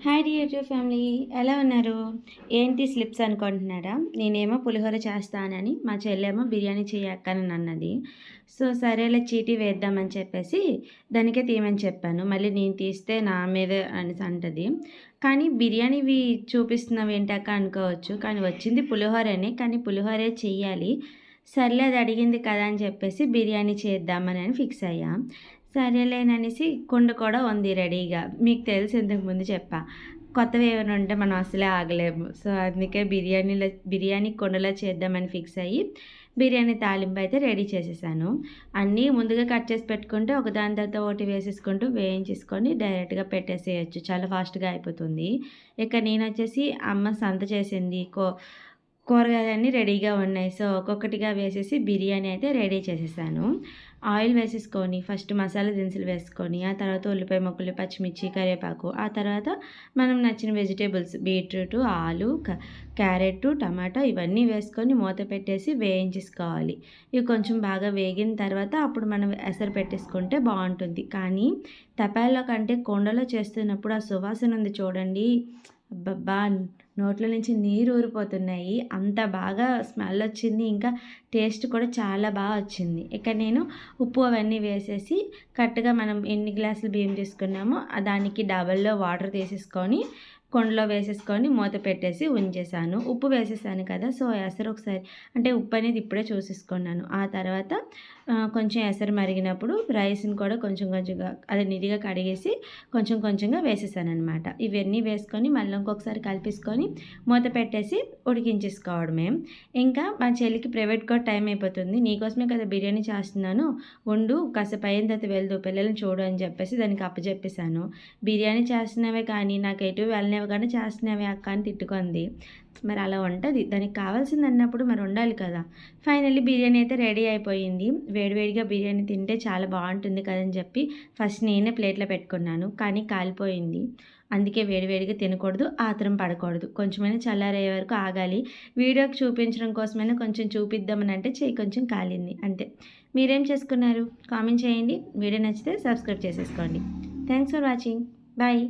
Hi dear family, ఎలా ఉన్నారు? ఏంటి స్లిప్స్ అనుకుంటున్నారా? నేనేమో పులిహోర చేస్తానని, మా చెల్లేమో బిర్యానీ చేయక్కనని అన్నది. సో సరేలే చీటీ వేద్దామని చెప్పేసి దానికే తీయమని చెప్పాను. మళ్ళీ నేను తీస్తే నా మీదే అనేసి అంటది. కానీ బిర్యానీవి చూపిస్తున్నావు ఏంటక్క అనుకోవచ్చు. కానీ వచ్చింది పులిహోరనే, కానీ పులిహోరే చెయ్యాలి. సర్లే అది అడిగింది కదా అని చెప్పేసి బిర్యానీ చేద్దామని ఫిక్స్ అయ్యా. సరేలేననేసి కుండ కూడా ఉంది రెడీగా. మీకు తెలుసు ఇంతకుముందు చెప్పా. కొత్తవి ఏమైనా ఉంటే మనం అసలే ఆగలేము. సో, అందుకే బిర్యానీ కుండలో చేద్దామని ఫిక్స్ అయ్యి, బిర్యానీ తాలింపు అయితే రెడీ చేసేసాను. అన్నీ ముందుగా కట్ చేసి పెట్టుకుంటే ఒకదాని తర్వాత ఒకటి వేసేసుకుంటూ వేయించేసుకొని డైరెక్ట్‌గా పెట్టేసేయొచ్చు. చాలా ఫాస్ట్‌గా అయిపోతుంది. ఇక నేనొచ్చేసి అమ్మ సంత చేసింది. కూరగాయలన్నీ రెడీగా ఉన్నాయి. సో, ఒక్కొక్కటిగా వేసేసి బిర్యానీ అయితే రెడీ చేసేసాను. ఆయిల్ వేసేసుకొని ఫస్ట్ మసాలా దినుసులు వేసుకొని, ఆ తర్వాత ఉల్లిపాయ ముక్కలు, పచ్చిమిర్చి, కరివేపాకు, ఆ తర్వాత మనం నచ్చిన వెజిటేబుల్స్ బీట్రూటు, ఆలు, క్యారెట్టు, టమాటా ఇవన్నీ వేసుకొని మూత పెట్టేసి వేయించేసుకోవాలి. ఇవి కొంచెం బాగా వేగిన తర్వాత అప్పుడు మనం ఎసరు పెట్టేసుకుంటే బావుంటుంది. కానీ తపాల్లో కంటే కుండలో చేస్తున్నప్పుడు ఆ సువాసన ఉంది చూడండి. అబ్బబ్బా! నోట్లో నుంచి నీరు ఊరిపోతున్నాయి. అంత బాగా స్మెల్ వచ్చింది. ఇంకా టేస్ట్ కూడా చాలా వచ్చింది. ఇక నేను ఉప్పు అవన్నీ వేసేసి కరెక్ట్‌గా మనం ఎన్ని గ్లాసులు బియ్యం తీసుకున్నామో దానికి డబల్‌లో వాటర్ తీసేసుకొని కుండలో వేసేసుకొని మూత పెట్టేసి ఉంచేసాను. ఉప్పు వేసేసాను కదా! సో, ఎసరు ఒకసారి అంటే ఉప్పు అనేది ఇప్పుడే చూసేసుకున్నాను. ఆ తర్వాత కొంచెం ఎసరు మరిగినప్పుడు రైస్‌ని కూడా కొంచెం కొంచెంగా అది నిడిగా కడిగేసి కొంచెం కొంచెంగా వేసేసాననమాట. ఇవన్నీ వేసుకొని మళ్ళీ ఇంకొకసారి కలిపేసుకొని మూత పెట్టేసి ఉడికించేసుకోవడమే. ఇంకా మా చెల్లికి ప్రైవేట్ కూడా టైం అయిపోతుంది. నీకోసమే కదా బిర్యానీ చేస్తున్నాను. ఉండు కాసేపు అయిన తర్వాత వెళ్దువు పిల్లల్ని చూడు అని చెప్పేసి దానికి అప్పచెప్పేసాను. బిర్యానీ చేస్తున్నావే కానీ నాకు ఎటు వెళ్ళనివ్వకుండా చేస్తున్నావే అక్క అని తిట్టుకుంది. మరి అలా ఉంటది. దానికి కావాల్సింది అన్నప్పుడు మరి ఉండాలి కదా! ఫైనల్లీ బిర్యానీ అయితే రెడీ అయిపోయింది. వేడివేడిగా బిర్యానీ తింటే చాలా బావుంటుంది కదని చెప్పి ఫస్ట్ నేనే ప్లేట్‌లో పెట్టుకున్నాను. కానీ కాలిపోయింది. అందుకే వేడివేడిగా తినకూడదు, ఆత్రం పడకూడదు. కొంచెమైనా చల్లారయ్యే వరకు ఆగాలి. వీడియోకి చూపించడం కోసమైనా కొంచెం చూపిద్దామని అంటే చెయ్యి కొంచెం కాలింది అంతే. మీరేం చేసుకున్నారు? కామెంట్ చేయండి. వీడియో నచ్చితే సబ్స్క్రైబ్ చేసేసుకోండి. Thanks for watching. బాయ్.